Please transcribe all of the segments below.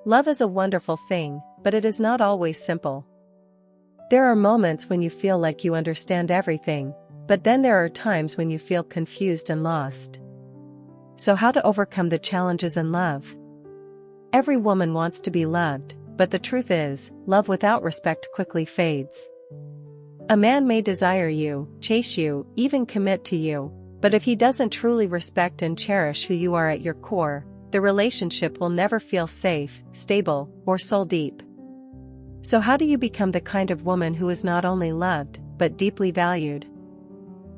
Love is a wonderful thing, but it is not always simple. There are moments when you feel like you understand everything, but then there are times when you feel confused and lost. So how to overcome the challenges in love? Every woman wants to be loved, but the truth is, love without respect quickly fades. A man may desire you, chase you, even commit to you, but if he doesn't truly respect and cherish who you are at your core, the relationship will never feel safe, stable, or soul deep. So how do you become the kind of woman who is not only loved, but deeply valued?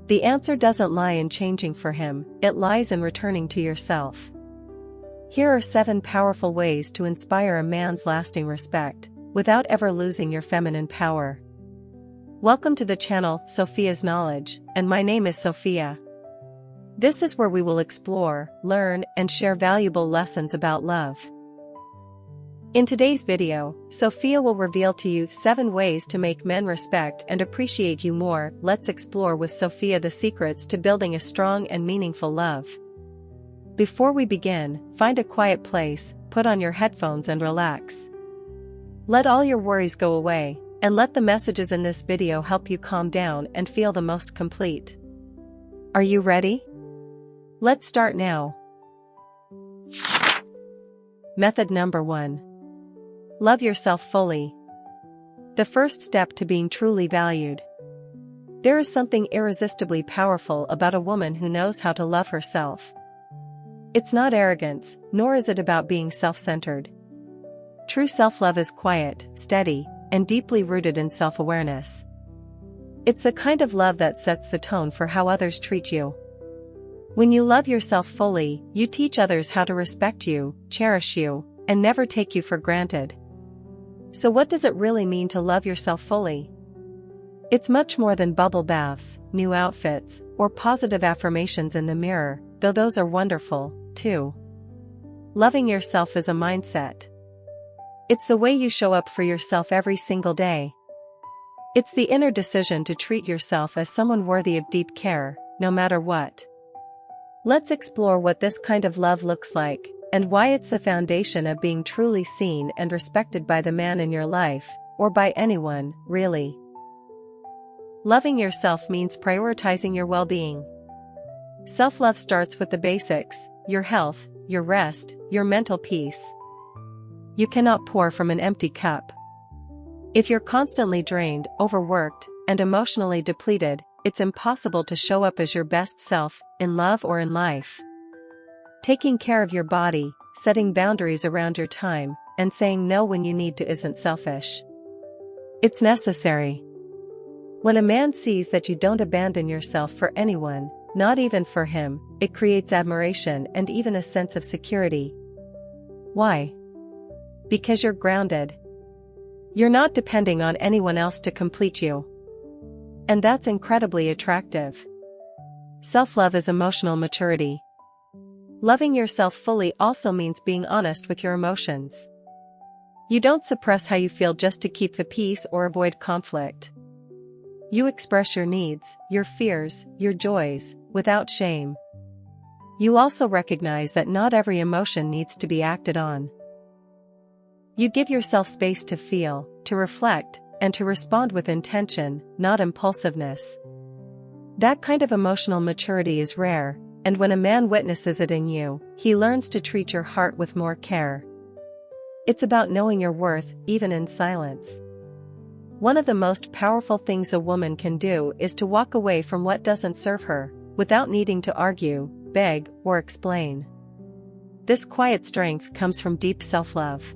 The answer doesn't lie in changing for him, it lies in returning to yourself. Here are 7 powerful ways to inspire a man's lasting respect, without ever losing your feminine power. Welcome to the channel, Sophia's Knowledge, and my name is Sophia. This is where we will explore, learn, and share valuable lessons about love. In today's video, Sophia will reveal to you 7 ways to make men respect and appreciate you more. Let's explore with Sophia the secrets to building a strong and meaningful love. Before we begin, find a quiet place, put on your headphones and relax. Let all your worries go away, and let the messages in this video help you calm down and feel the most complete. Are you ready? Let's start now. Method number 1. Love yourself fully. The first step to being truly valued. There is something irresistibly powerful about a woman who knows how to love herself. It's not arrogance, nor is it about being self-centered. True self-love is quiet, steady, and deeply rooted in self-awareness. It's the kind of love that sets the tone for how others treat you. When you love yourself fully, you teach others how to respect you, cherish you, and never take you for granted. So what does it really mean to love yourself fully? It's much more than bubble baths, new outfits, or positive affirmations in the mirror, though those are wonderful, too. Loving yourself is a mindset. It's the way you show up for yourself every single day. It's the inner decision to treat yourself as someone worthy of deep care, no matter what. Let's explore what this kind of love looks like, and why it's the foundation of being truly seen and respected by the man in your life, or by anyone, really. Loving yourself means prioritizing your well-being. Self-love starts with the basics: your health, your rest, your mental peace. You cannot pour from an empty cup. If you're constantly drained, overworked, and emotionally depleted, it's impossible to show up as your best self, in love or in life. Taking care of your body, setting boundaries around your time, and saying no when you need to isn't selfish. It's necessary. When a man sees that you don't abandon yourself for anyone, not even for him, it creates admiration and even a sense of security. Why? Because you're grounded. You're not depending on anyone else to complete you. And that's incredibly attractive. Self-love is emotional maturity. Loving yourself fully also means being honest with your emotions. You don't suppress how you feel just to keep the peace or avoid conflict. You express your needs, your fears, your joys, without shame. You also recognize that not every emotion needs to be acted on. You give yourself space to feel, to reflect, and to respond with intention, not impulsiveness. That kind of emotional maturity is rare, and when a man witnesses it in you, he learns to treat your heart with more care. It's about knowing your worth, even in silence. One of the most powerful things a woman can do is to walk away from what doesn't serve her, without needing to argue, beg, or explain. This quiet strength comes from deep self-love.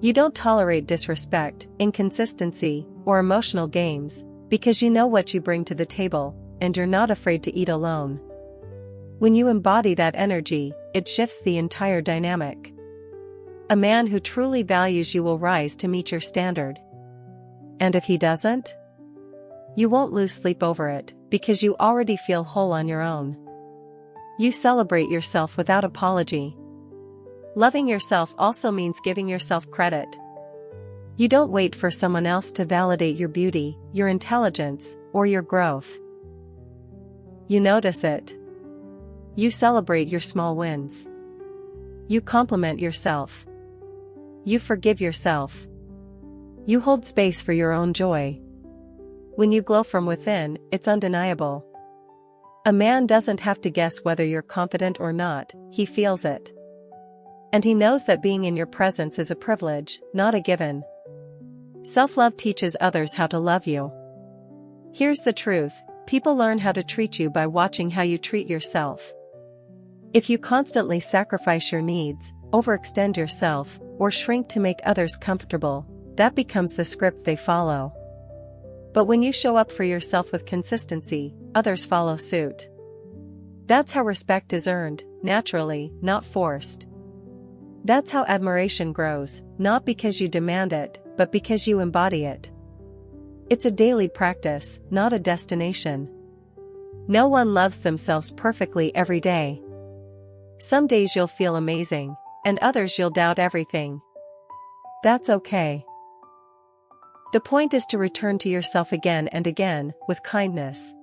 You don't tolerate disrespect, inconsistency, or emotional games, because you know what you bring to the table, and you're not afraid to eat alone. When you embody that energy, it shifts the entire dynamic. A man who truly values you will rise to meet your standard. And if he doesn't? You won't lose sleep over it, because you already feel whole on your own. You celebrate yourself without apology. Loving yourself also means giving yourself credit. You don't wait for someone else to validate your beauty, your intelligence, or your growth. You notice it. You celebrate your small wins. You compliment yourself. You forgive yourself. You hold space for your own joy. When you glow from within, it's undeniable. A man doesn't have to guess whether you're confident or not, he feels it. And he knows that being in your presence is a privilege, not a given. Self-love teaches others how to love you. Here's the truth, people learn how to treat you by watching how you treat yourself. If you constantly sacrifice your needs, overextend yourself, or shrink to make others comfortable, that becomes the script they follow. But when you show up for yourself with consistency, others follow suit. That's how respect is earned, naturally, not forced. That's how admiration grows, not because you demand it, but because you embody it. It's a daily practice, not a destination. No one loves themselves perfectly every day. Some days you'll feel amazing, and others you'll doubt everything. That's okay. The point is to return to yourself again and again, with kindness.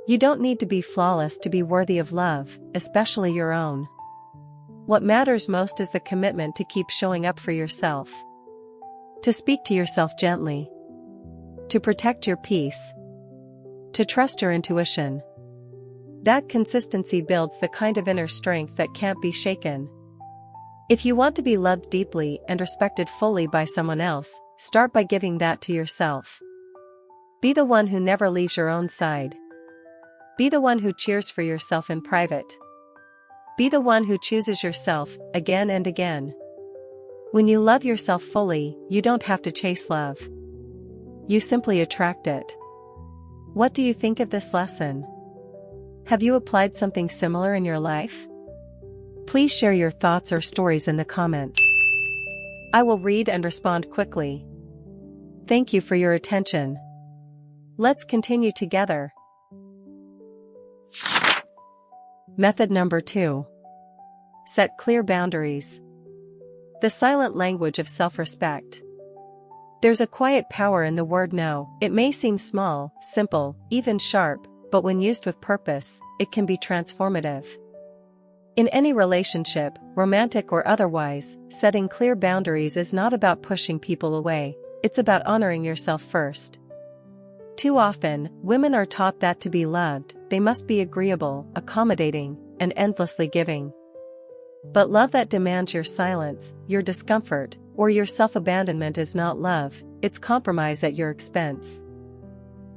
You don't need to be flawless to be worthy of love, especially your own. What matters most is the commitment to keep showing up for yourself. To speak to yourself gently. To protect your peace. To trust your intuition. That consistency builds the kind of inner strength that can't be shaken. If you want to be loved deeply and respected fully by someone else, start by giving that to yourself. Be the one who never leaves your own side. Be the one who cheers for yourself in private. Be the one who chooses yourself, again and again. When you love yourself fully, you don't have to chase love. You simply attract it. What do you think of this lesson? Have you applied something similar in your life? Please share your thoughts or stories in the comments. I will read and respond quickly. Thank you for your attention. Let's continue together. Method number 2. Set clear boundaries. The silent language of self-respect. There's a quiet power in the word no. It may seem small, simple, even sharp, but when used with purpose, it can be transformative. In any relationship, romantic or otherwise, setting clear boundaries is not about pushing people away, it's about honoring yourself first. Too often, women are taught that to be loved, they must be agreeable, accommodating, and endlessly giving. But love that demands your silence, your discomfort, or your self-abandonment is not love, it's compromise at your expense.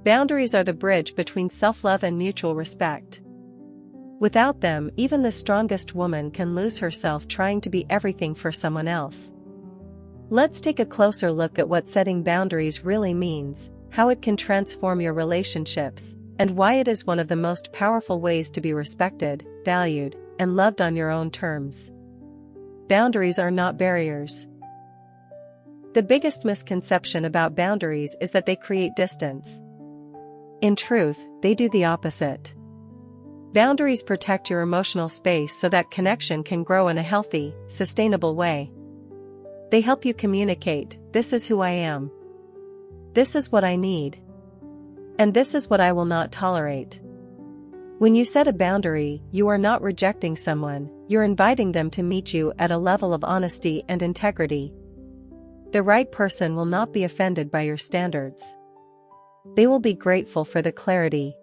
Boundaries are the bridge between self-love and mutual respect. Without them, even the strongest woman can lose herself trying to be everything for someone else. Let's take a closer look at what setting boundaries really means, how it can transform your relationships, and why it is one of the most powerful ways to be respected, valued, and loved on your own terms. Boundaries are not barriers. The biggest misconception about boundaries is that they create distance. In truth, they do the opposite. Boundaries protect your emotional space so that connection can grow in a healthy, sustainable way. They help you communicate, this is who I am. This is what I need. And this is what I will not tolerate. When you set a boundary, you are not rejecting someone, you're inviting them to meet you at a level of honesty and integrity. The right person will not be offended by your standards. They will be grateful for the clarity.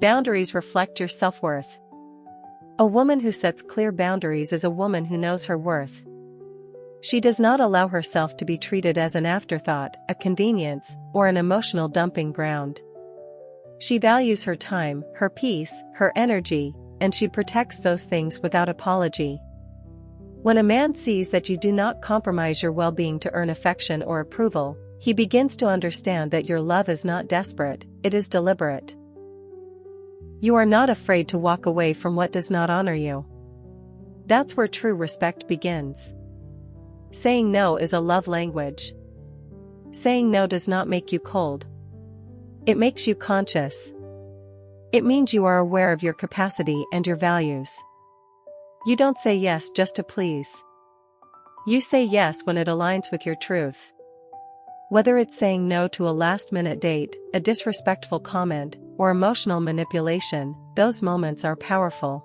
Boundaries reflect your self-worth. A woman who sets clear boundaries is a woman who knows her worth. She does not allow herself to be treated as an afterthought, a convenience, or an emotional dumping ground. She values her time, her peace, her energy, and she protects those things without apology. When a man sees that you do not compromise your well-being to earn affection or approval, he begins to understand that your love is not desperate, it is deliberate. You are not afraid to walk away from what does not honor you. That's where true respect begins. Saying no is a love language. Saying no does not make you cold. It makes you conscious. It means you are aware of your capacity and your values. You don't say yes just to please. You say yes when it aligns with your truth. Whether it's saying no to a last-minute date, a disrespectful comment, or emotional manipulation, those moments are powerful.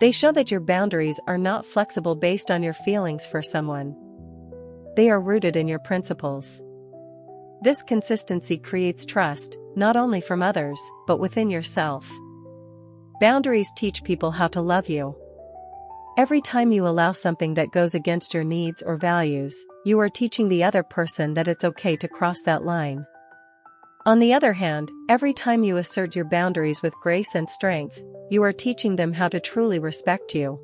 They show that your boundaries are not flexible based on your feelings for someone, They are rooted in your principles. This consistency creates trust, not only from others, but within yourself. Boundaries teach people how to love you. Every time you allow something that goes against your needs or values, you are teaching the other person that it's okay to cross that line. On the other hand, every time you assert your boundaries with grace and strength, you are teaching them how to truly respect you.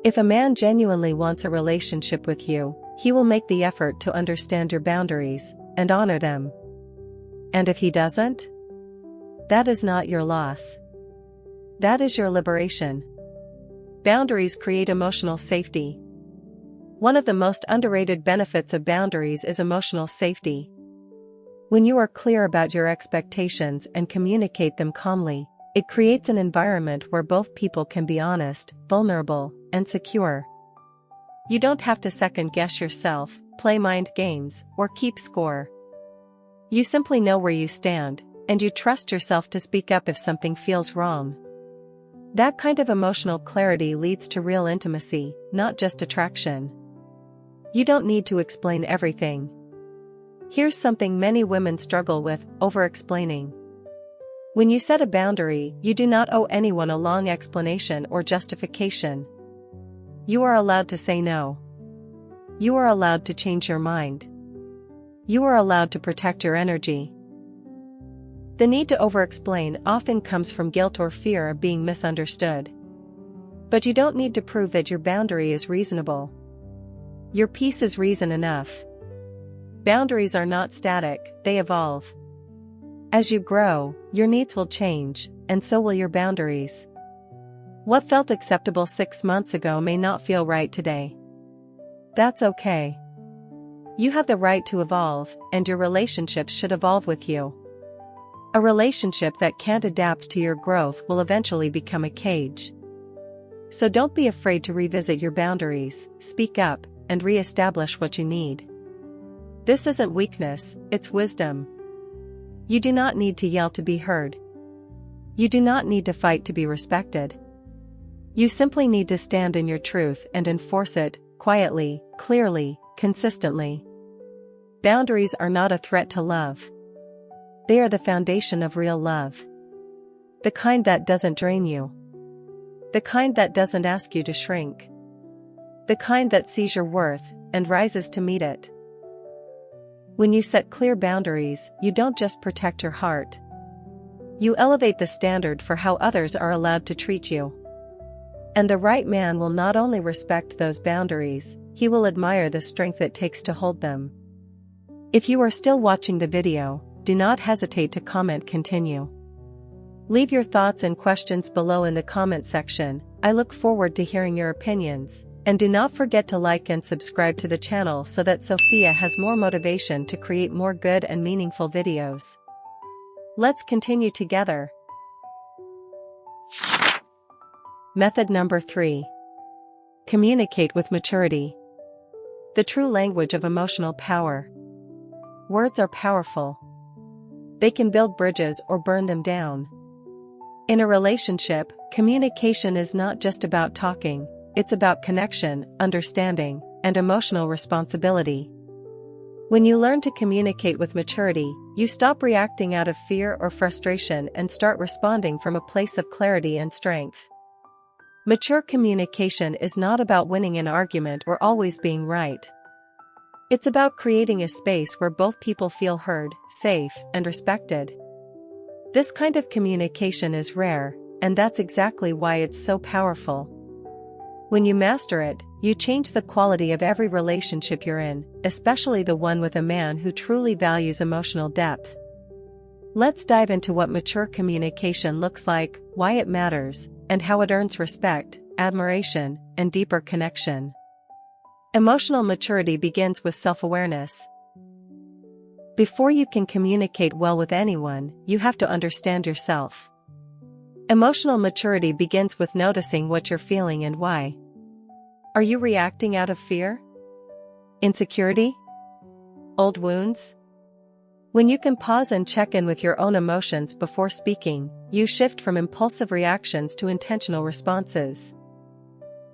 If a man genuinely wants a relationship with you, he will make the effort to understand your boundaries and honor them. And if he doesn't? That is not your loss. That is your liberation. Boundaries create emotional safety. One of the most underrated benefits of boundaries is emotional safety. When you are clear about your expectations and communicate them calmly, it creates an environment where both people can be honest, vulnerable, and secure. You don't have to second-guess yourself, play mind games, or keep score. You simply know where you stand, and you trust yourself to speak up if something feels wrong. That kind of emotional clarity leads to real intimacy, not just attraction. You don't need to explain everything. Here's something many women struggle with: over-explaining. When you set a boundary, you do not owe anyone a long explanation or justification. You are allowed to say no. You are allowed to change your mind. You are allowed to protect your energy. The need to over-explain often comes from guilt or fear of being misunderstood. But you don't need to prove that your boundary is reasonable. Your peace is reason enough. Boundaries are not static, they evolve. As you grow, your needs will change, and so will your boundaries. What felt acceptable 6 months ago may not feel right today. That's okay. You have the right to evolve, and your relationship should evolve with you. A relationship that can't adapt to your growth will eventually become a cage. So don't be afraid to revisit your boundaries, speak up, and re-establish what you need. This isn't weakness, it's wisdom. You do not need to yell to be heard. You do not need to fight to be respected. You simply need to stand in your truth and enforce it, quietly, clearly, consistently. Boundaries are not a threat to love. They are the foundation of real love. The kind that doesn't drain you. The kind that doesn't ask you to shrink. The kind that sees your worth and rises to meet it. When you set clear boundaries, you don't just protect your heart. You elevate the standard for how others are allowed to treat you. And the right man will not only respect those boundaries, he will admire the strength it takes to hold them. If you are still watching the video, do not hesitate to comment continue. Leave your thoughts and questions below in the comment section. I look forward to hearing your opinions. And do not forget to like and subscribe to the channel so that Sophia has more motivation to create more good and meaningful videos. Let's continue together. Method number 3. Communicate with maturity. The true language of emotional power. Words are powerful. They can build bridges or burn them down. In a relationship, communication is not just about talking. It's about connection, understanding, and emotional responsibility. When you learn to communicate with maturity, you stop reacting out of fear or frustration and start responding from a place of clarity and strength. Mature communication is not about winning an argument or always being right. It's about creating a space where both people feel heard, safe, and respected. This kind of communication is rare, and that's exactly why it's so powerful. When you master it, you change the quality of every relationship you're in, especially the one with a man who truly values emotional depth. Let's dive into what mature communication looks like, why it matters, and how it earns respect, admiration, and deeper connection. Emotional maturity begins with self-awareness. Before you can communicate well with anyone, you have to understand yourself. Emotional maturity begins with noticing what you're feeling and why. Are you reacting out of fear? Insecurity? Old wounds? When you can pause and check in with your own emotions before speaking, you shift from impulsive reactions to intentional responses.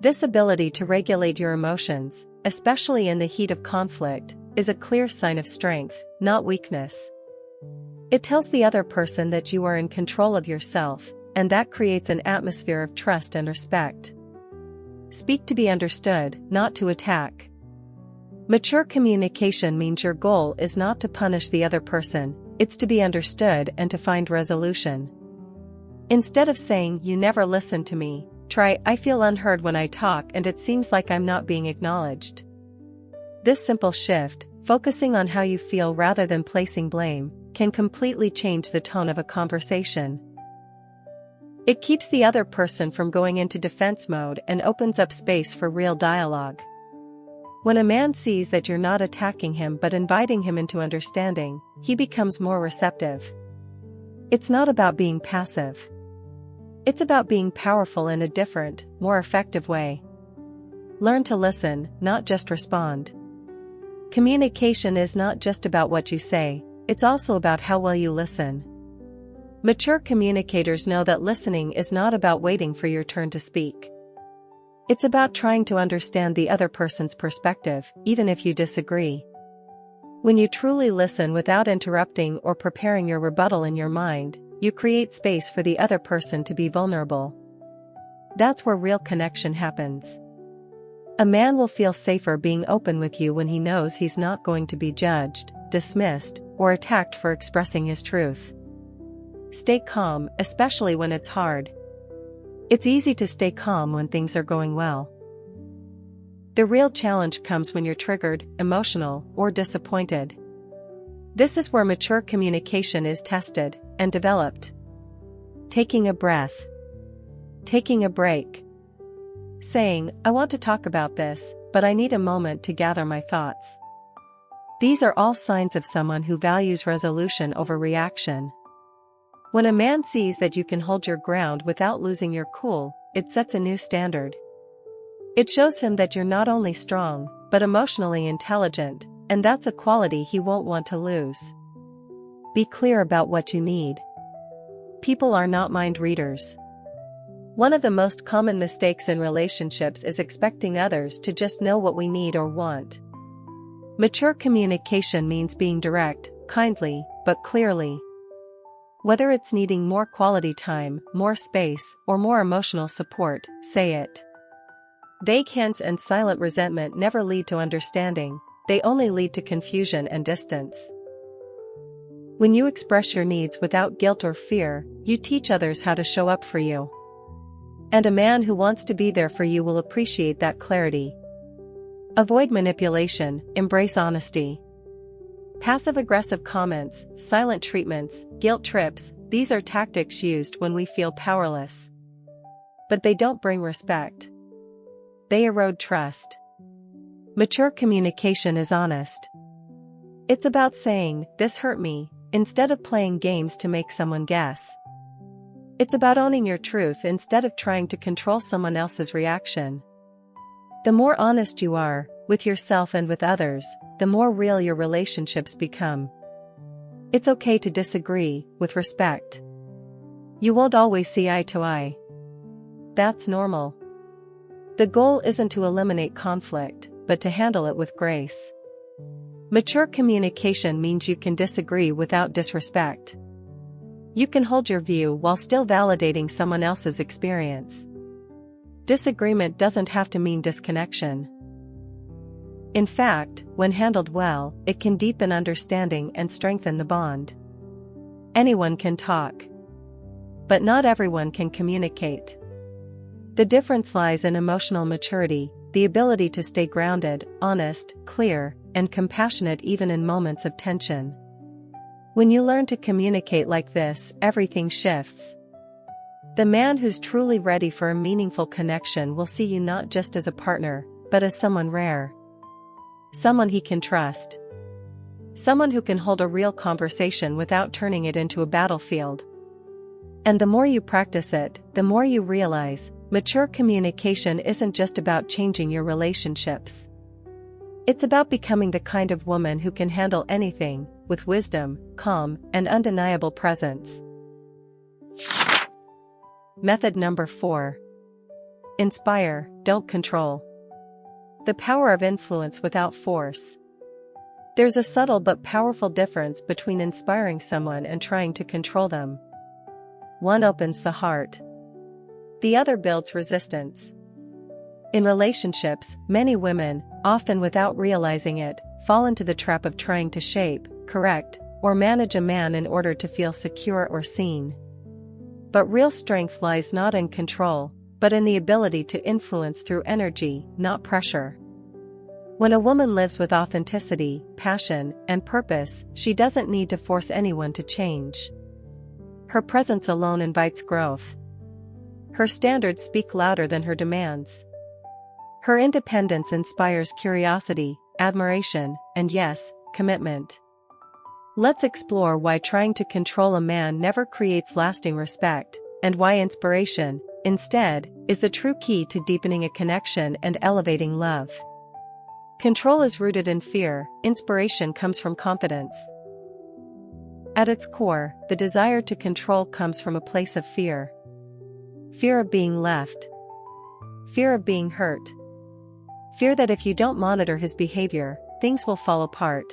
This ability to regulate your emotions, especially in the heat of conflict, is a clear sign of strength, not weakness. It tells the other person that you are in control of yourself, and that creates an atmosphere of trust and respect. Speak to be understood, not to attack. Mature communication means your goal is not to punish the other person, it's to be understood and to find resolution. Instead of saying, "You never listen to me," try, "I feel unheard when I talk and it seems like I'm not being acknowledged." This simple shift, focusing on how you feel rather than placing blame, can completely change the tone of a conversation. It keeps the other person from going into defense mode and opens up space for real dialogue. When a man sees that you're not attacking him but inviting him into understanding, he becomes more receptive. It's not about being passive. It's about being powerful in a different, more effective way. Learn to listen, not just respond. Communication is not just about what you say, it's also about how well you listen. Mature communicators know that listening is not about waiting for your turn to speak. It's about trying to understand the other person's perspective, even if you disagree. When you truly listen without interrupting or preparing your rebuttal in your mind, you create space for the other person to be vulnerable. That's where real connection happens. A man will feel safer being open with you when he knows he's not going to be judged, dismissed, or attacked for expressing his truth. Stay calm, especially when it's hard. It's easy to stay calm when things are going well. The real challenge comes when you're triggered, emotional, or disappointed. This is where mature communication is tested and developed. Taking a breath. Taking a break. Saying, "I want to talk about this, but I need a moment to gather my thoughts." These are all signs of someone who values resolution over reaction. When a man sees that you can hold your ground without losing your cool, it sets a new standard. It shows him that you're not only strong, but emotionally intelligent, and that's a quality he won't want to lose. Be clear about what you need. People are not mind readers. One of the most common mistakes in relationships is expecting others to just know what we need or want. Mature communication means being direct, kindly, but clearly. Whether it's needing more quality time, more space, or more emotional support, say it. Vague hints and silent resentment never lead to understanding, they only lead to confusion and distance. When you express your needs without guilt or fear, you teach others how to show up for you. And a man who wants to be there for you will appreciate that clarity. Avoid manipulation, embrace honesty. Passive-aggressive comments, silent treatments, guilt trips, these are tactics used when we feel powerless. But they don't bring respect. They erode trust. Mature communication is honest. It's about saying, "This hurt me," instead of playing games to make someone guess. It's about owning your truth instead of trying to control someone else's reaction. The more honest you are, with yourself and with others, the more real your relationships become. It's okay to disagree, with respect. You won't always see eye to eye. That's normal. The goal isn't to eliminate conflict, but to handle it with grace. Mature communication means you can disagree without disrespect. You can hold your view while still validating someone else's experience. Disagreement doesn't have to mean disconnection. In fact, when handled well, it can deepen understanding and strengthen the bond. Anyone can talk. But not everyone can communicate. The difference lies in emotional maturity, the ability to stay grounded, honest, clear, and compassionate even in moments of tension. When you learn to communicate like this, everything shifts. The man who's truly ready for a meaningful connection will see you not just as a partner, but as someone rare. Someone he can trust. Someone who can hold a real conversation without turning it into a battlefield. And the more you practice it, the more you realize, mature communication isn't just about changing your relationships. It's about becoming the kind of woman who can handle anything, with wisdom, calm, and undeniable presence. Method number 4. Inspire, don't control. The power of influence without force. There's a subtle but powerful difference between inspiring someone and trying to control them. One opens the heart. The other builds resistance. In relationships, many women, often without realizing it, fall into the trap of trying to shape, correct, or manage a man in order to feel secure or seen. But real strength lies not in control, but in the ability to influence through energy, not pressure. When a woman lives with authenticity, passion, and purpose, she doesn't need to force anyone to change. Her presence alone invites growth. Her standards speak louder than her demands. Her independence inspires curiosity, admiration, and yes, commitment. Let's explore why trying to control a man never creates lasting respect, and why inspiration, instead, is the true key to deepening a connection and elevating love. Control is rooted in fear, inspiration comes from confidence. At its core, the desire to control comes from a place of fear. Fear of being left. Fear of being hurt. Fear that if you don't monitor his behavior, things will fall apart.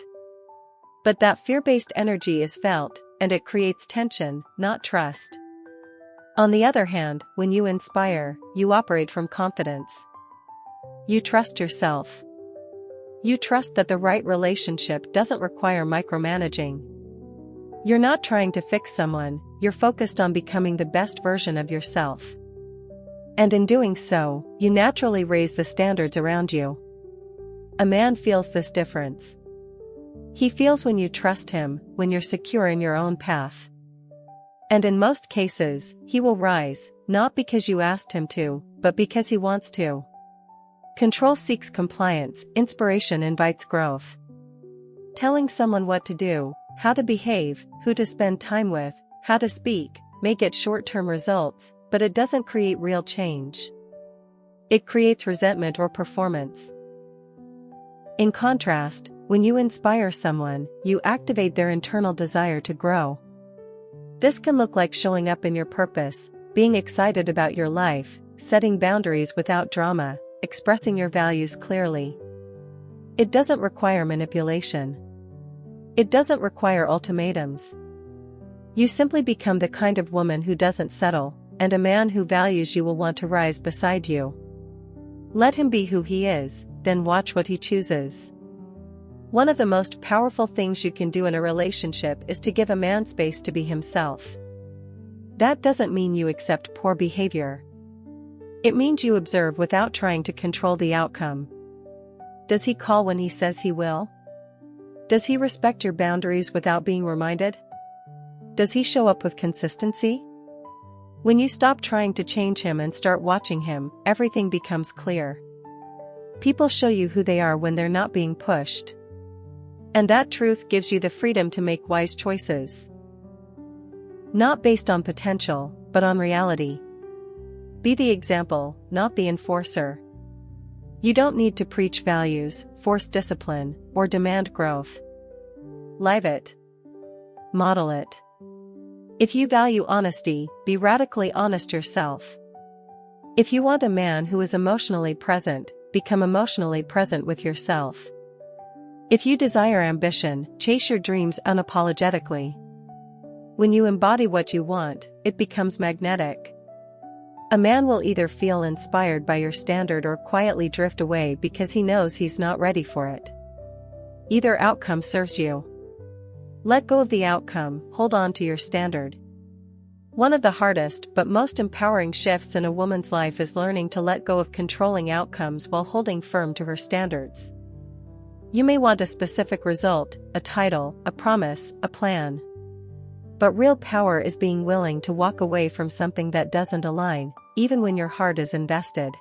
But that fear-based energy is felt, and it creates tension, not trust. On the other hand, when you inspire, you operate from confidence. You trust yourself. You trust that the right relationship doesn't require micromanaging. You're not trying to fix someone, you're focused on becoming the best version of yourself. And in doing so, you naturally raise the standards around you. A man feels this difference. He feels when you trust him, when you're secure in your own path. And in most cases, he will rise, not because you asked him to, but because he wants to. Control seeks compliance, inspiration invites growth. Telling someone what to do, how to behave, who to spend time with, how to speak, may get short-term results, but it doesn't create real change. It creates resentment or performance. In contrast, when you inspire someone, you activate their internal desire to grow. This can look like showing up in your purpose, being excited about your life, setting boundaries without drama, expressing your values clearly. It doesn't require manipulation. It doesn't require ultimatums. You simply become the kind of woman who doesn't settle, and a man who values you will want to rise beside you. Let him be who he is, then watch what he chooses. One of the most powerful things you can do in a relationship is to give a man space to be himself. That doesn't mean you accept poor behavior. It means you observe without trying to control the outcome. Does he call when he says he will? Does he respect your boundaries without being reminded? Does he show up with consistency? When you stop trying to change him and start watching him, everything becomes clear. People show you who they are when they're not being pushed. And that truth gives you the freedom to make wise choices. Not based on potential, but on reality. Be the example, not the enforcer. You don't need to preach values, force discipline, or demand growth. Live it. Model it. If you value honesty, be radically honest yourself. If you want a man who is emotionally present, become emotionally present with yourself. If you desire ambition, chase your dreams unapologetically. When you embody what you want, it becomes magnetic. A man will either feel inspired by your standard or quietly drift away because he knows he's not ready for it. Either outcome serves you. Let go of the outcome, hold on to your standard. One of the hardest but most empowering shifts in a woman's life is learning to let go of controlling outcomes while holding firm to her standards. You may want a specific result, a title, a promise, a plan. But real power is being willing to walk away from something that doesn't align, even when your heart is invested.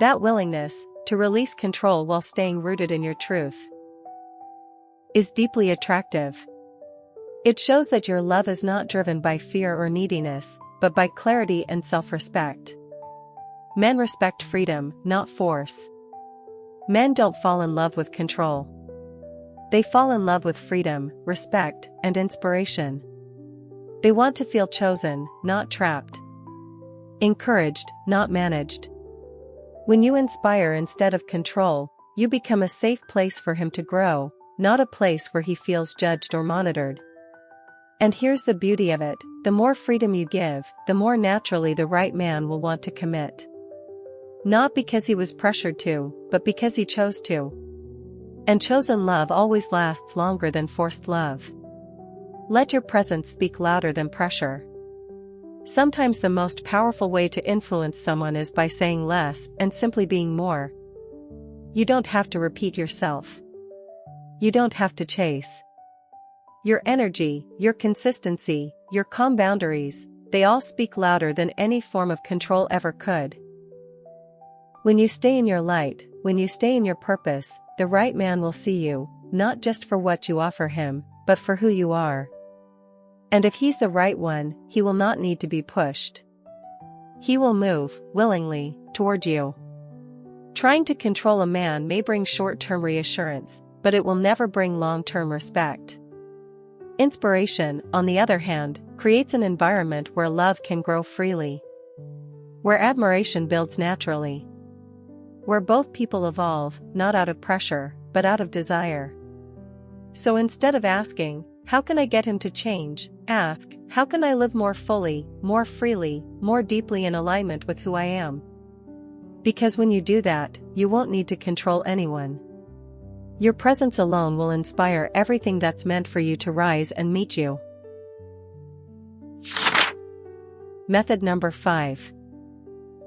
That willingness, to release control while staying rooted in your truth, is deeply attractive. It shows that your love is not driven by fear or neediness, but by clarity and self-respect. Men respect freedom, not force. Men don't fall in love with control. They fall in love with freedom, respect, and inspiration. They want to feel chosen, not trapped. Encouraged, not managed. When you inspire instead of control, you become a safe place for him to grow, not a place where he feels judged or monitored. And here's the beauty of it: the more freedom you give, the more naturally the right man will want to commit. Not because he was pressured to, but because he chose to. And chosen love always lasts longer than forced love. Let your presence speak louder than pressure. Sometimes the most powerful way to influence someone is by saying less and simply being more. You don't have to repeat yourself. You don't have to chase. Your energy, your consistency, your calm boundaries, they all speak louder than any form of control ever could. When you stay in your light, when you stay in your purpose, the right man will see you, not just for what you offer him, but for who you are. And if he's the right one, he will not need to be pushed. He will move, willingly, toward you. Trying to control a man may bring short-term reassurance, but it will never bring long-term respect. Inspiration, on the other hand, creates an environment where love can grow freely. Where admiration builds naturally. Where both people evolve, not out of pressure, but out of desire. So instead of asking, "How can I get him to change?" ask, "How can I live more fully, more freely, more deeply in alignment with who I am?" Because when you do that, you won't need to control anyone. Your presence alone will inspire everything that's meant for you to rise and meet you. Method number 5.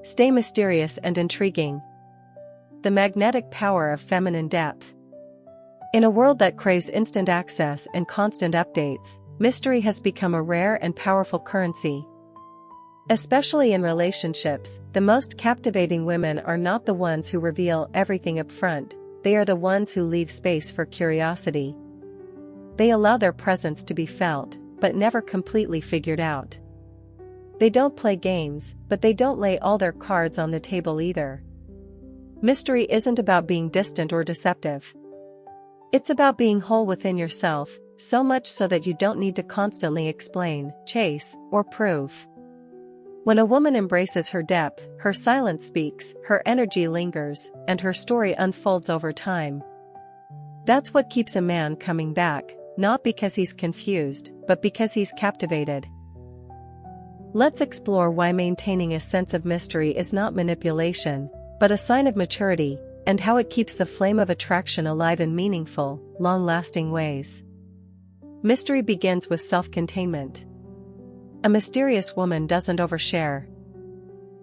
Stay mysterious and intriguing. The magnetic power of feminine depth. In a world that craves instant access and constant updates, mystery has become a rare and powerful currency. Especially in relationships, the most captivating women are not the ones who reveal everything up front, they are the ones who leave space for curiosity. They allow their presence to be felt, but never completely figured out. They don't play games, but they don't lay all their cards on the table either. Mystery isn't about being distant or deceptive. It's about being whole within yourself, so much so that you don't need to constantly explain, chase, or prove. When a woman embraces her depth, her silence speaks, her energy lingers, and her story unfolds over time. That's what keeps a man coming back, not because he's confused, but because he's captivated. Let's explore why maintaining a sense of mystery is not manipulation, but a sign of maturity, and how it keeps the flame of attraction alive in meaningful, long-lasting ways. Mystery begins with self-containment. A mysterious woman doesn't overshare.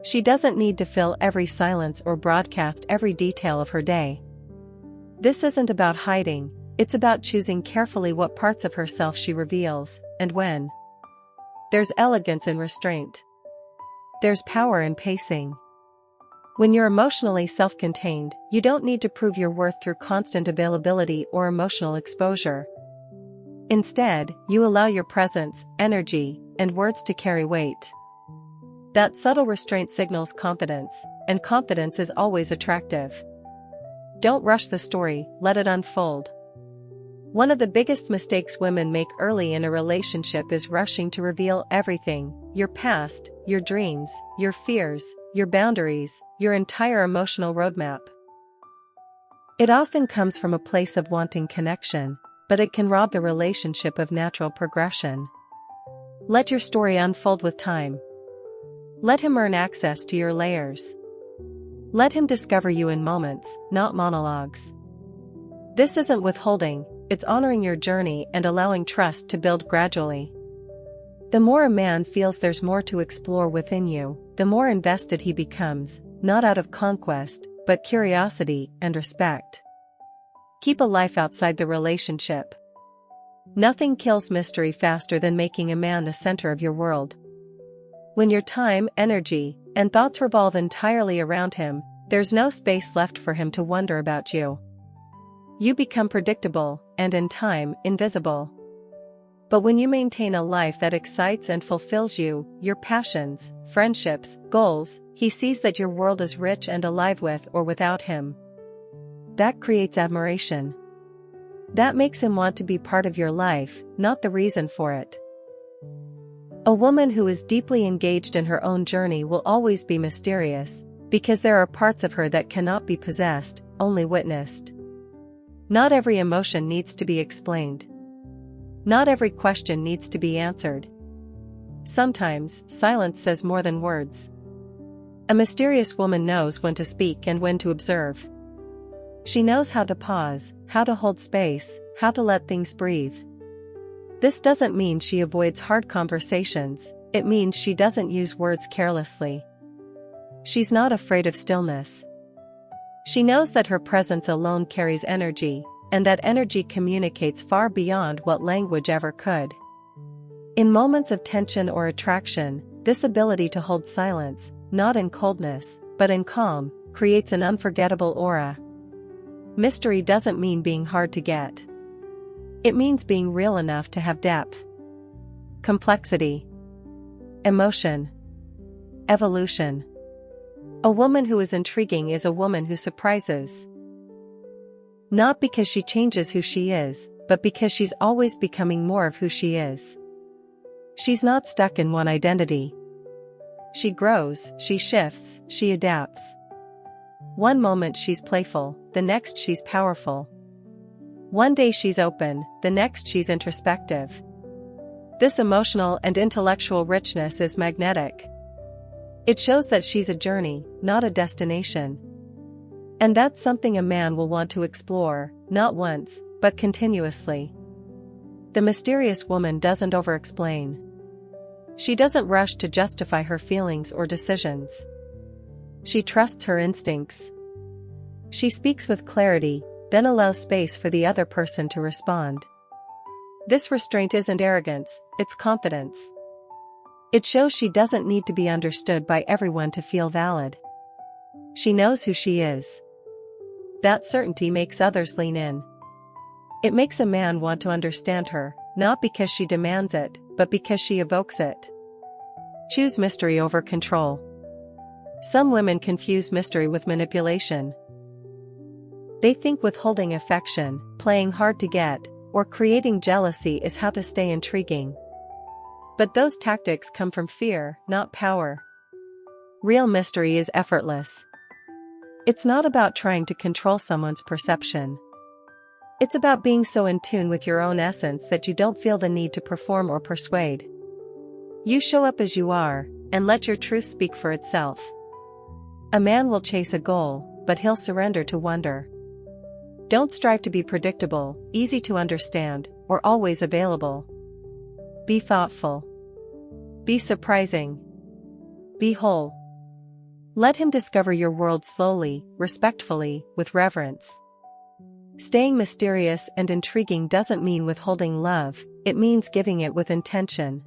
She doesn't need to fill every silence or broadcast every detail of her day. This isn't about hiding, it's about choosing carefully what parts of herself she reveals, and when. There's elegance in restraint. There's power in pacing. When you're emotionally self-contained, you don't need to prove your worth through constant availability or emotional exposure. Instead, you allow your presence, energy, and words to carry weight. That subtle restraint signals confidence, and confidence is always attractive. Don't rush the story, let it unfold. One of the biggest mistakes women make early in a relationship is rushing to reveal everything: your past, your dreams, your fears, your boundaries, your entire emotional roadmap. It often comes from a place of wanting connection, but it can rob the relationship of natural progression. Let your story unfold with time. Let him earn access to your layers. Let him discover you in moments, not monologues. This isn't withholding, it's honoring your journey and allowing trust to build gradually. The more a man feels there's more to explore within you, the more invested he becomes, not out of conquest, but curiosity and respect. Keep a life outside the relationship. Nothing kills mystery faster than making a man the center of your world. When your time, energy, and thoughts revolve entirely around him, there's no space left for him to wonder about you. You become predictable, and in time, invisible. But when you maintain a life that excites and fulfills you, your passions, friendships, goals, he sees that your world is rich and alive with or without him. That creates admiration. That makes him want to be part of your life, not the reason for it. A woman who is deeply engaged in her own journey will always be mysterious, Because there are parts of her that cannot be possessed, only witnessed. Not every emotion needs to be explained. Not every question needs to be answered. Sometimes, silence says more than words. A mysterious woman knows when to speak and when to observe. She knows how to pause, how to hold space, how to let things breathe. This doesn't mean she avoids hard conversations, it means she doesn't use words carelessly. She's not afraid of stillness. She knows that her presence alone carries energy, and that energy communicates far beyond what language ever could. In moments of tension or attraction, this ability to hold silence, not in coldness, but in calm, creates an unforgettable aura. Mystery doesn't mean being hard to get. It means being real enough to have depth, complexity, emotion, evolution. A woman who is intriguing is a woman who surprises. Not because she changes who she is, but because she's always becoming more of who she is. She's not stuck in one identity. She grows, she shifts, she adapts. One moment she's playful, the next she's powerful. One day she's open, the next she's introspective. This emotional and intellectual richness is magnetic. It shows that she's a journey, not a destination. And that's something a man will want to explore, not once, but continuously. The mysterious woman doesn't over-explain. She doesn't rush to justify her feelings or decisions. She trusts her instincts. She speaks with clarity, then allows space for the other person to respond. This restraint isn't arrogance, it's confidence. It shows she doesn't need to be understood by everyone to feel valid. She knows who she is. That certainty makes others lean in. It makes a man want to understand her, not because she demands it, but because she evokes it. Choose mystery over control. Some women confuse mystery with manipulation. They think withholding affection, playing hard to get, or creating jealousy is how to stay intriguing. But those tactics come from fear, not power. Real mystery is effortless. It's not about trying to control someone's perception. It's about being so in tune with your own essence that you don't feel the need to perform or persuade. You show up as you are, and let your truth speak for itself. A man will chase a goal, but he'll surrender to wonder. Don't strive to be predictable, easy to understand, or always available. Be thoughtful. Be surprising. Be whole. Let him discover your world slowly, respectfully, with reverence. Staying mysterious and intriguing doesn't mean withholding love, it means giving it with intention.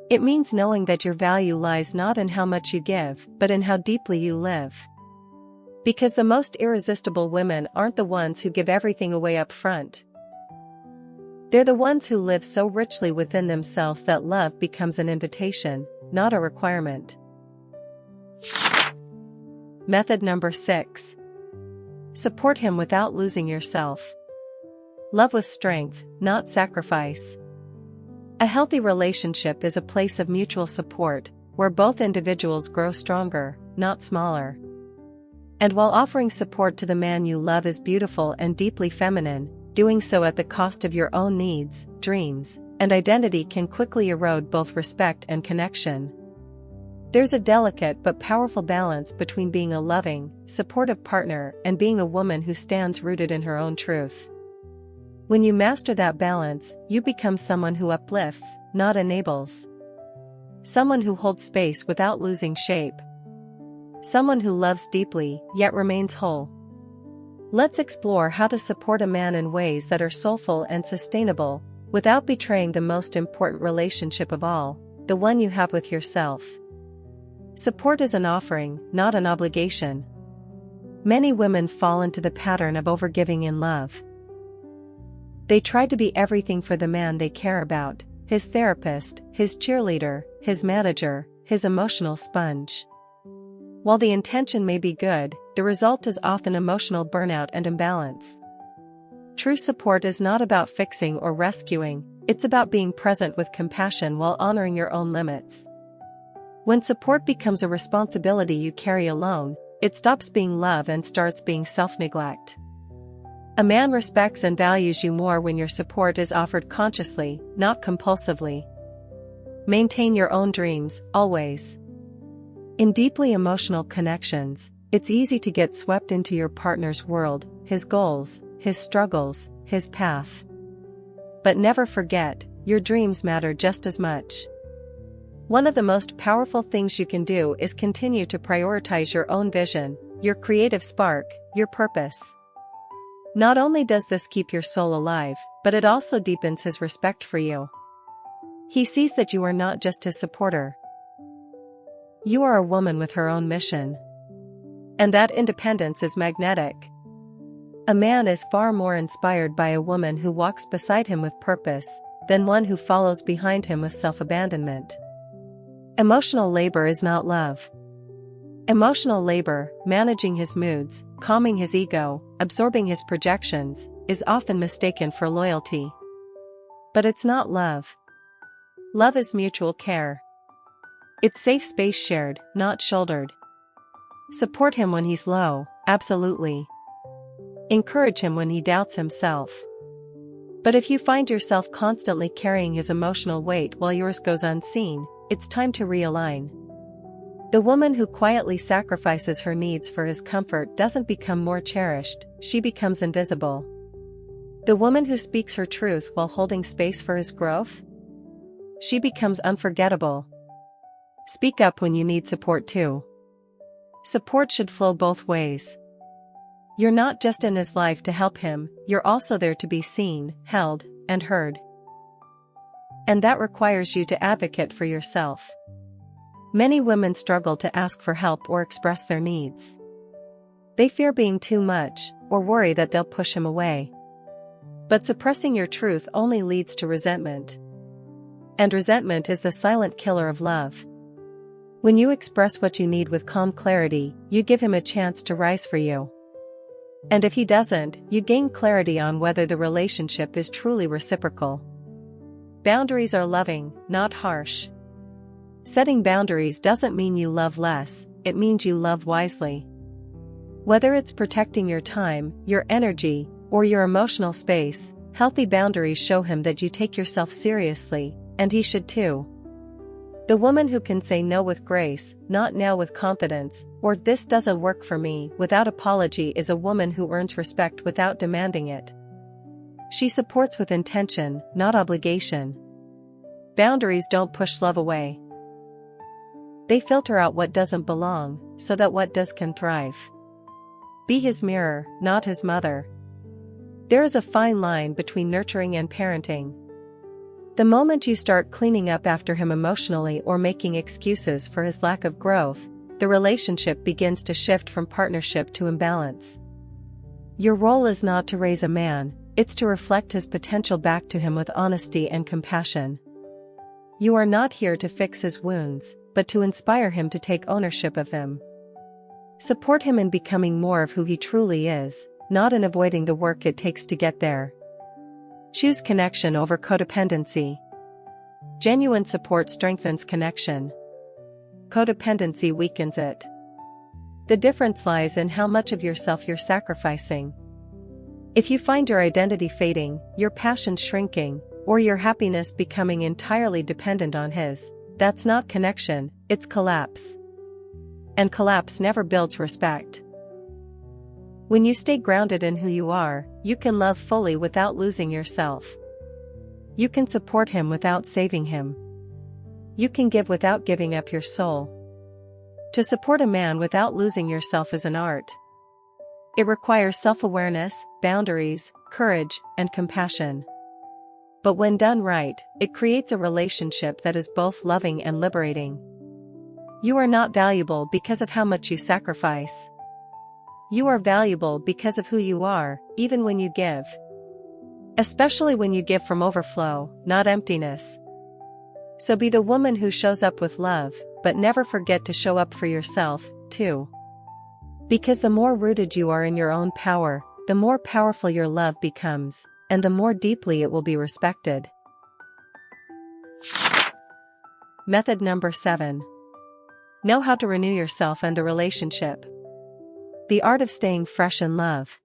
It means knowing that your value lies not in how much you give, but in how deeply you live. Because the most irresistible women aren't the ones who give everything away up front. They're the ones who live so richly within themselves that love becomes an invitation, not a requirement. Method number 6. Support him without losing yourself. Love with strength, not sacrifice. A healthy relationship is a place of mutual support, where both individuals grow stronger, not smaller. And while offering support to the man you love is beautiful and deeply feminine, doing so at the cost of your own needs, dreams, and identity can quickly erode both respect and connection. There's a delicate but powerful balance between being a loving, supportive partner and being a woman who stands rooted in her own truth. When you master that balance, you become someone who uplifts, not enables. Someone who holds space without losing shape. Someone who loves deeply, yet remains whole. Let's explore how to support a man in ways that are soulful and sustainable, without betraying the most important relationship of all, the one you have with yourself. Support is an offering, not an obligation. Many women fall into the pattern of overgiving in love. They try to be everything for the man they care about, his therapist, his cheerleader, his manager, his emotional sponge. While the intention may be good, the result is often emotional burnout and imbalance. True support is not about fixing or rescuing, it's about being present with compassion while honoring your own limits. When support becomes a responsibility you carry alone, it stops being love and starts being self-neglect. A man respects and values you more when your support is offered consciously, not compulsively. Maintain your own dreams, always. In deeply emotional connections, it's easy to get swept into your partner's world, his goals, his struggles, his path. But never forget, your dreams matter just as much. One of the most powerful things you can do is continue to prioritize your own vision, your creative spark, your purpose. Not only does this keep your soul alive, but it also deepens his respect for you. He sees that you are not just his supporter. You are a woman with her own mission. And that independence is magnetic. A man is far more inspired by a woman who walks beside him with purpose, than one who follows behind him with self-abandonment. Emotional labor is not love. Emotional labor, managing his moods, calming his ego, absorbing his projections, is often mistaken for loyalty. But it's not love. Love is mutual care. It's safe space shared, not shouldered. Support him when he's low, absolutely. Encourage him when he doubts himself. But if you find yourself constantly carrying his emotional weight while yours goes unseen, it's time to realign. The woman who quietly sacrifices her needs for his comfort doesn't become more cherished, she becomes invisible. The woman who speaks her truth while holding space for his growth? She becomes unforgettable. Speak up when you need support too. Support should flow both ways. You're not just in his life to help him, you're also there to be seen, held, and heard. And that requires you to advocate for yourself. Many women struggle to ask for help or express their needs. They fear being too much, or worry that they'll push him away. But suppressing your truth only leads to resentment. And resentment is the silent killer of love. When you express what you need with calm clarity, you give him a chance to rise for you. And if he doesn't, you gain clarity on whether the relationship is truly reciprocal. Boundaries are loving, not harsh. Setting boundaries doesn't mean you love less, it means you love wisely. Whether it's protecting your time, your energy, or your emotional space, healthy boundaries show him that you take yourself seriously, and he should too. The woman who can say no with grace, not now with confidence, or this doesn't work for me without apology is a woman who earns respect without demanding it. She supports with intention, not obligation. Boundaries don't push love away. They filter out what doesn't belong, so that what does can thrive. Be his mirror, not his mother. There is a fine line between nurturing and parenting. The moment you start cleaning up after him emotionally or making excuses for his lack of growth, the relationship begins to shift from partnership to imbalance. Your role is not to raise a man, it's to reflect his potential back to him with honesty and compassion. You are not here to fix his wounds, but to inspire him to take ownership of them. Support him in becoming more of who he truly is, not in avoiding the work it takes to get there. Choose connection over codependency. Genuine support strengthens connection. Codependency weakens it. The difference lies in how much of yourself you're sacrificing. If you find your identity fading, your passion shrinking, or your happiness becoming entirely dependent on his, that's not connection, it's collapse. And collapse never builds respect. When you stay grounded in who you are, you can love fully without losing yourself. You can support him without saving him. You can give without giving up your soul. To support a man without losing yourself is an art. It requires self-awareness, boundaries, courage, and compassion. But when done right, it creates a relationship that is both loving and liberating. You are not valuable because of how much you sacrifice. You are valuable because of who you are, even when you give. Especially when you give from overflow, not emptiness. So be the woman who shows up with love, but never forget to show up for yourself, too. Because the more rooted you are in your own power, the more powerful your love becomes, and the more deeply it will be respected. Method number 7. Know how to renew yourself and the relationship. The art of staying fresh in love.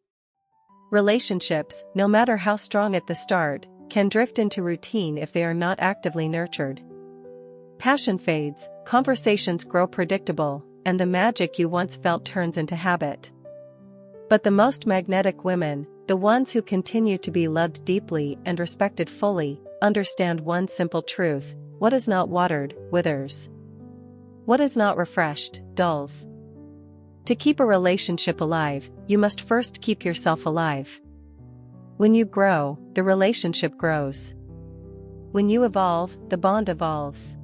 Relationships, no matter how strong at the start, can drift into routine if they are not actively nurtured. Passion fades, conversations grow predictable, and the magic you once felt turns into habit. But the most magnetic women, the ones who continue to be loved deeply and respected fully, understand one simple truth: what is not watered, withers. What is not refreshed, dulls. To keep a relationship alive, you must first keep yourself alive. When you grow, the relationship grows. When you evolve, the bond evolves.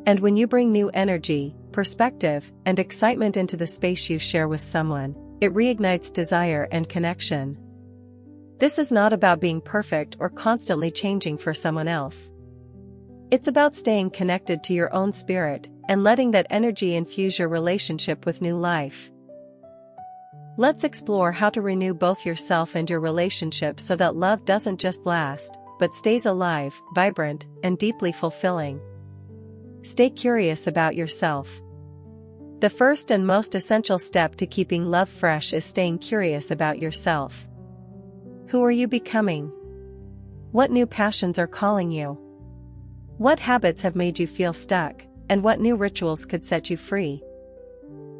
And when you bring new energy, perspective, and excitement into the space you share with someone, it reignites desire and connection. This is not about being perfect or constantly changing for someone else. It's about staying connected to your own spirit and letting that energy infuse your relationship with new life. Let's explore how to renew both yourself and your relationship so that love doesn't just last, but stays alive, vibrant, and deeply fulfilling. Stay curious about yourself. The first and most essential step to keeping love fresh is staying curious about yourself. Who are you becoming? What new passions are calling you? What habits have made you feel stuck, and what new rituals could set you free?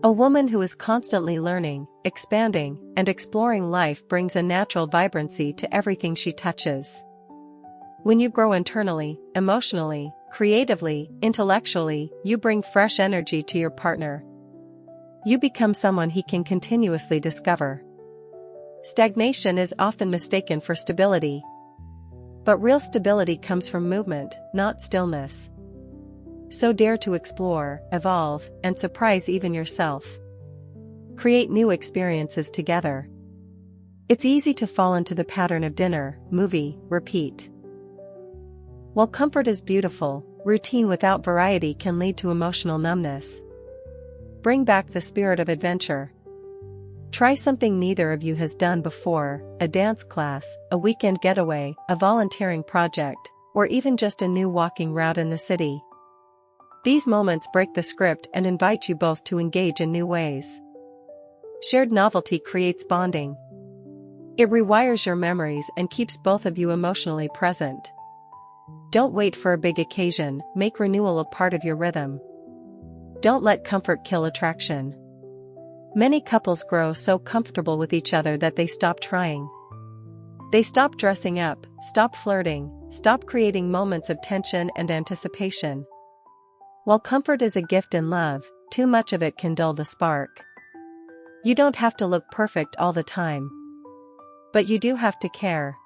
A woman who is constantly learning, expanding, and exploring life brings a natural vibrancy to everything she touches. When you grow internally, emotionally, creatively, intellectually, you bring fresh energy to your partner. You become someone he can continuously discover. Stagnation is often mistaken for stability. But real stability comes from movement, not stillness. So dare to explore, evolve, and surprise even yourself. Create new experiences together. It's easy to fall into the pattern of dinner, movie, repeat. While comfort is beautiful, routine without variety can lead to emotional numbness. Bring back the spirit of adventure. Try something neither of you has done before: a dance class, a weekend getaway, a volunteering project, or even just a new walking route in the city. These moments break the script and invite you both to engage in new ways. Shared novelty creates bonding. It rewires your memories and keeps both of you emotionally present. Don't wait for a big occasion, make renewal a part of your rhythm. Don't let comfort kill attraction. Many couples grow so comfortable with each other that they stop trying. They stop dressing up, stop flirting, stop creating moments of tension and anticipation. While comfort is a gift in love, too much of it can dull the spark. You don't have to look perfect all the time. But you do have to care.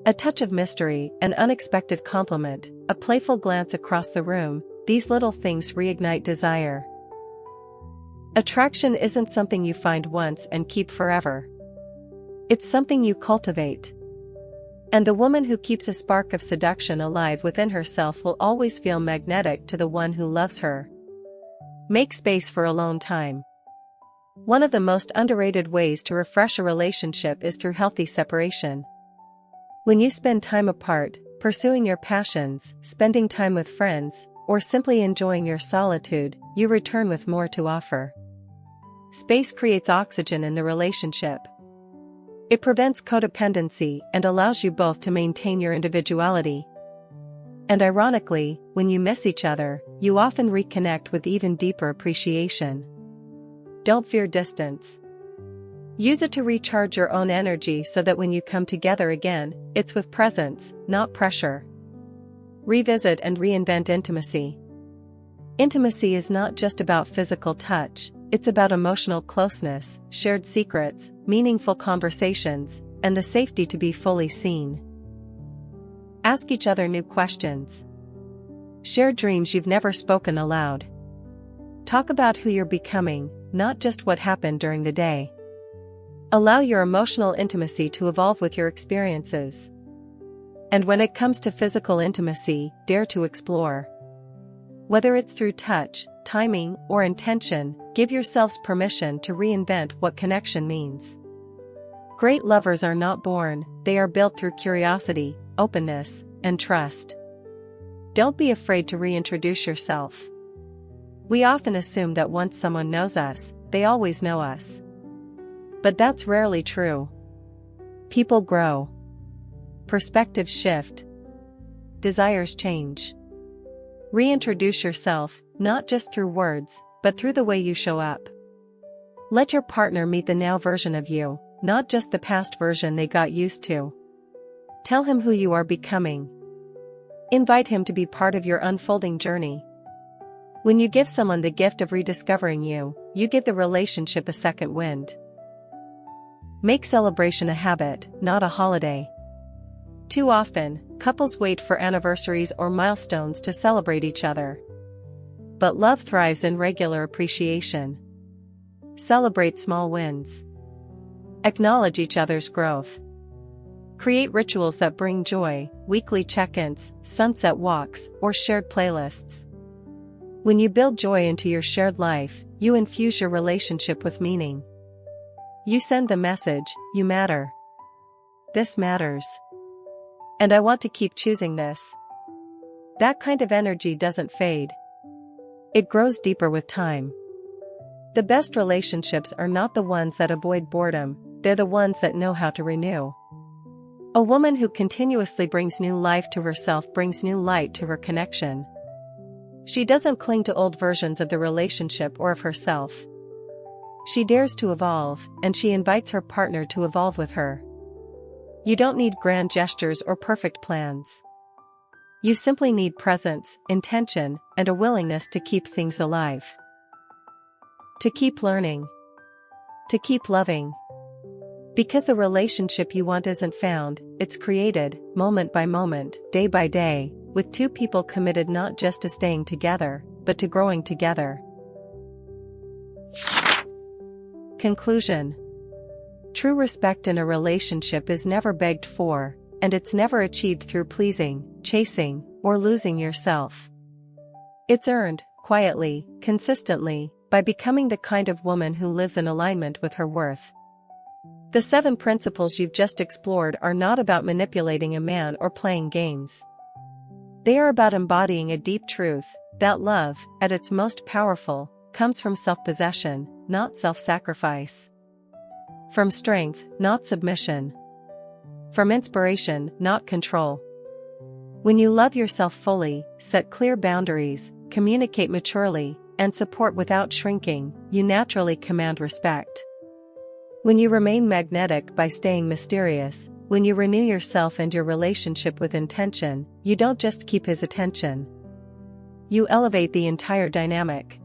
A touch of mystery, an unexpected compliment, a playful glance across the room, these little things reignite desire. Attraction isn't something you find once and keep forever. It's something you cultivate. And the woman who keeps a spark of seduction alive within herself will always feel magnetic to the one who loves her. Make space for alone time. One of the most underrated ways to refresh a relationship is through healthy separation. When you spend time apart, pursuing your passions, spending time with friends, or simply enjoying your solitude, you return with more to offer. Space creates oxygen in the relationship. It prevents codependency and allows you both to maintain your individuality. And ironically, when you miss each other, you often reconnect with even deeper appreciation. Don't fear distance. Use it to recharge your own energy so that when you come together again, it's with presence, not pressure. Revisit and reinvent intimacy. Intimacy is not just about physical touch, it's about emotional closeness, shared secrets, meaningful conversations, and the safety to be fully seen. Ask each other new questions. Share dreams you've never spoken aloud. Talk about who you're becoming, not just what happened during the day. Allow your emotional intimacy to evolve with your experiences. And when it comes to physical intimacy, dare to explore. Whether it's through touch, timing, or intention, give yourselves permission to reinvent what connection means. Great lovers are not born, they are built through curiosity, openness, and trust. Don't be afraid to reintroduce yourself. We often assume that once someone knows us, they always know us. But that's rarely true. People grow. Perspectives shift. Desires change. Reintroduce yourself, not just through words, but through the way you show up. Let your partner meet the now version of you, not just the past version they got used to. Tell him who you are becoming. Invite him to be part of your unfolding journey. When you give someone the gift of rediscovering you, you give the relationship a second wind. Make celebration a habit, not a holiday. Too often, couples wait for anniversaries or milestones to celebrate each other. But love thrives in regular appreciation. Celebrate small wins. Acknowledge each other's growth. Create rituals that bring joy, weekly check-ins, sunset walks, or shared playlists. When you build joy into your shared life, you infuse your relationship with meaning. You send the message, you matter. This matters. And I want to keep choosing this. That kind of energy doesn't fade. It grows deeper with time. The best relationships are not the ones that avoid boredom, they're the ones that know how to renew. A woman who continuously brings new life to herself brings new light to her connection. She doesn't cling to old versions of the relationship or of herself. She dares to evolve, and she invites her partner to evolve with her. You don't need grand gestures or perfect plans. You simply need presence, intention, and a willingness to keep things alive. To keep learning. To keep loving. Because the relationship you want isn't found, it's created, moment by moment, day by day, with two people committed not just to staying together, but to growing together. Conclusion. True respect in a relationship is never begged for, and it's never achieved through pleasing, chasing, or losing yourself. It's earned, quietly, consistently, by becoming the kind of woman who lives in alignment with her worth. The 7 principles you've just explored are not about manipulating a man or playing games. They are about embodying a deep truth, that love, at its most powerful, comes from self-possession, not self-sacrifice. From strength, not submission. From inspiration, not control. When you love yourself fully, set clear boundaries, communicate maturely, and support without shrinking, you naturally command respect. When you remain magnetic by staying mysterious, when you renew yourself and your relationship with intention, you don't just keep his attention. You elevate the entire dynamic.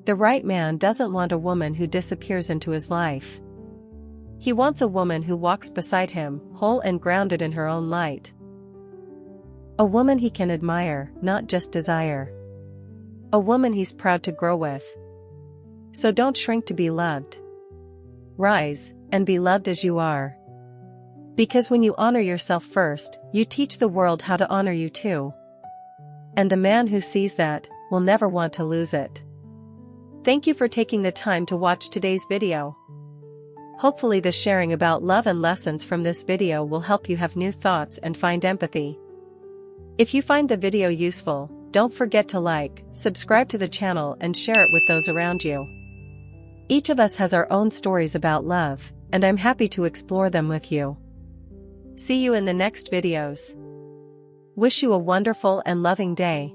The right man doesn't want a woman who disappears into his life. He wants a woman who walks beside him, whole and grounded in her own light. A woman he can admire, not just desire. A woman he's proud to grow with. So don't shrink to be loved. Rise, and be loved as you are. Because when you honor yourself first, you teach the world how to honor you too. And the man who sees that, will never want to lose it. Thank you for taking the time to watch today's video. Hopefully the sharing about love and lessons from this video will help you have new thoughts and find empathy. If you find the video useful, don't forget to like, subscribe to the channel and share it with those around you. Each of us has our own stories about love, and I'm happy to explore them with you. See you in the next videos. Wish you a wonderful and loving day.